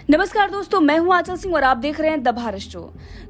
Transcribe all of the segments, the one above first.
नमस्कार दोस्तों, मैं हूं आंचल सिंह और आप देख रहे हैं द भारत शो।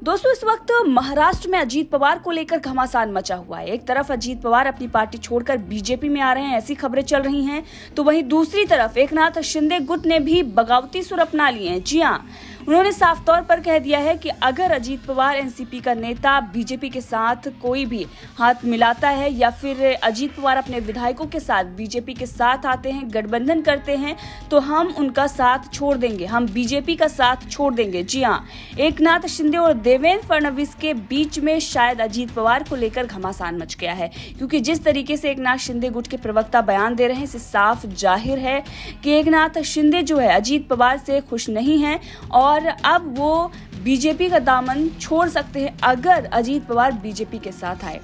दोस्तों, इस वक्त महाराष्ट्र में अजीत पवार को लेकर घमासान मचा हुआ है। एक तरफ अजीत पवार अपनी पार्टी छोड़कर बीजेपी में आ रहे हैं, ऐसी खबरें चल रही हैं, तो वहीं दूसरी तरफ एकनाथ शिंदे गुट ने भी बगावती सुर अपना लिए हैं। जी हां, उन्होंने साफ तौर पर कह दिया है कि अगर अजीत पवार एनसीपी का नेता बीजेपी के साथ कोई भी हाथ मिलाता है या फिर अजीत पवार अपने विधायकों के साथ बीजेपी के साथ आते हैं, गठबंधन करते हैं, तो हम उनका साथ छोड़ देंगे, हम बीजेपी का साथ छोड़ देंगे। जी हां, एकनाथ शिंदे और देवेंद्र फडणवीस के बीच में शायद अजीत पवार को लेकर घमासान मच गया है, क्योंकि जिस तरीके से एकनाथ शिंदे गुट के प्रवक्ता बयान दे रहे हैं, इससे साफ जाहिर है कि एकनाथ शिंदे जो है अजीत पवार से खुश नहीं है और अब वो बीजेपी का दामन छोड़ सकते हैं अगर अजीत पवार बीजेपी के साथ आए।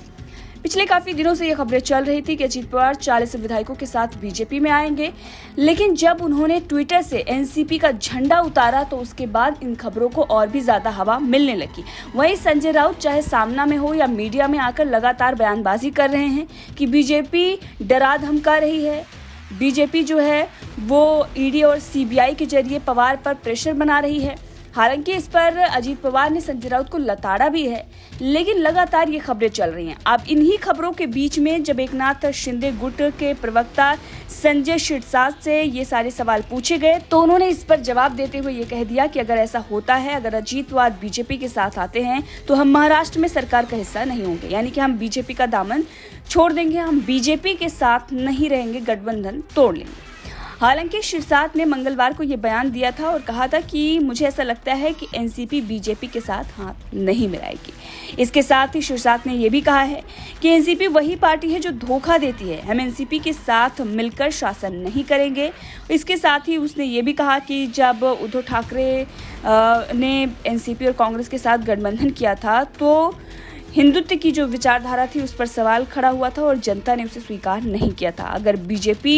पिछले काफी दिनों से ये खबरें चल रही थी कि अजीत पवार 40 विधायकों के साथ बीजेपी में आएंगे, लेकिन जब उन्होंने ट्विटर से एनसीपी का झंडा उतारा तो उसके बाद इन खबरों को और भी ज्यादा हवा मिलने लगी। वहीं संजय राउत चाहे सामना में हो या मीडिया में आकर लगातार बयानबाजी कर रहे हैं कि बीजेपी डरा धमका रही है, बीजेपी जो है वो ईडी और सीबीआई के जरिए पवार पर प्रेशर बना रही है। हालांकि इस पर अजीत पवार ने संजय राउत को लताड़ा भी है, लेकिन लगातार ये खबरें चल रही हैं। अब इन्हीं खबरों के बीच में जब एकनाथ शिंदे गुट के प्रवक्ता संजय शिरसाट से ये सारे सवाल पूछे गए तो उन्होंने इस पर जवाब देते हुए ये कह दिया कि अगर ऐसा होता है, अगर अजीत पवार बीजेपी के साथ आते हैं तो हम महाराष्ट्र में सरकार का हिस्सा नहीं होंगे, यानी कि हम बीजेपी का दामन छोड़ देंगे, हम बीजेपी के साथ नहीं रहेंगे, गठबंधन तोड़ लेंगे। हालांकि शिरसाट ने मंगलवार को यह बयान दिया था और कहा था कि मुझे ऐसा लगता है कि एनसीपी बीजेपी के साथ हाथ नहीं मिलाएगी। इसके साथ ही शिरसाट ने यह भी कहा है कि एनसीपी वही पार्टी है जो धोखा देती है, हम एनसीपी के साथ मिलकर शासन नहीं करेंगे। इसके साथ ही उसने ये भी कहा कि जब उद्धव ठाकरे ने एनसीपी और कांग्रेस के साथ गठबंधन किया था तो हिंदुत्व की जो विचारधारा थी उस पर सवाल खड़ा हुआ था और जनता ने उसे स्वीकार नहीं किया था। अगर बीजेपी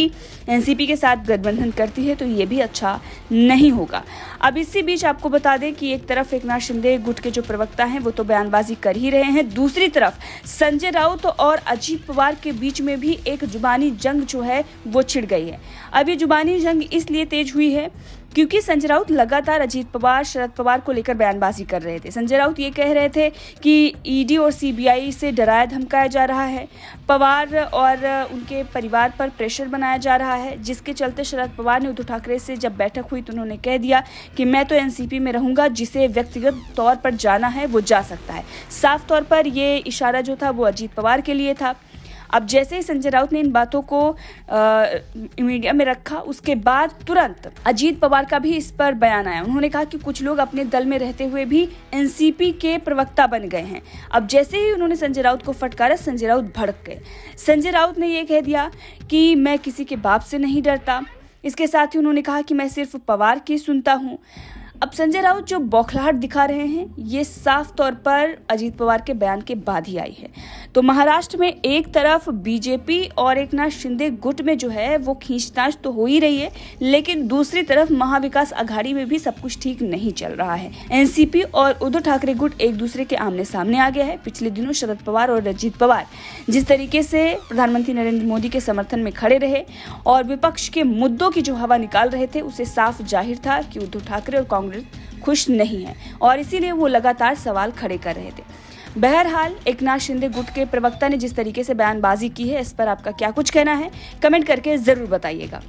एनसीपी के साथ गठबंधन करती है तो ये भी अच्छा नहीं होगा। अब इसी बीच आपको बता दें कि एक तरफ एकनाथ शिंदे गुट के जो प्रवक्ता हैं वो तो बयानबाजी कर ही रहे हैं, दूसरी तरफ संजय राउत और अजीत पवार के बीच में भी एक जुबानी जंग जो है वो छिड़ गई है। अब ये जुबानी जंग इसलिए तेज हुई है क्योंकि संजय राउत लगातार अजीत पवार, शरद पवार को लेकर बयानबाजी कर रहे थे। संजय राउत ये कह रहे थे कि ईडी और सीबीआई से डराया धमकाया जा रहा है, पवार और उनके परिवार पर प्रेशर बनाया जा रहा है, जिसके चलते शरद पवार ने उद्धव ठाकरे से जब बैठक हुई तो उन्होंने कह दिया कि मैं तो एनसीपी में रहूंगा, जिसे व्यक्तिगत तौर पर जाना है वो जा सकता है। साफ तौर पर ये इशारा जो था वो अजीत पवार के लिए था। अब जैसे ही संजय राउत ने इन बातों को मीडिया में रखा, उसके बाद तुरंत अजीत पवार का भी इस पर बयान आया। उन्होंने कहा कि कुछ लोग अपने दल में रहते हुए भी एनसीपी के प्रवक्ता बन गए हैं। अब जैसे ही उन्होंने संजय राउत को फटकारा, संजय राउत भड़क गए। संजय राउत ने यह कह दिया कि मैं किसी के बाप से नहीं डरता। इसके साथ ही उन्होंने कहा कि मैं सिर्फ पवार की सुनता हूँ। अब संजय राउत जो बौखलाहट दिखा रहे हैं ये साफ तौर पर अजीत पवार के बयान के बाद ही आई है। तो महाराष्ट्र में एक तरफ बीजेपी और एकनाथ शिंदे गुट में जो है वो खींचतान तो हो ही रही है, लेकिन दूसरी तरफ महाविकास आघाड़ी में भी सब कुछ ठीक नहीं चल रहा है। एनसीपी और उद्धव ठाकरे गुट एक दूसरे के आमने सामने आ गया है। पिछले दिनों शरद पवार और अजीत पवार जिस तरीके से प्रधानमंत्री नरेंद्र मोदी के समर्थन में खड़े रहे और विपक्ष के मुद्दों की जो हवा निकाल रहे थे, उसे साफ जाहिर था कि उद्धव ठाकरे और कांग्रेस खुश नहीं है और इसीलिए वो लगातार सवाल खड़े कर रहे थे। बहरहाल एकनाथ शिंदे गुट के प्रवक्ता ने जिस तरीके से बयानबाजी की है, इस पर आपका क्या कुछ कहना है, कमेंट करके जरूर बताइएगा।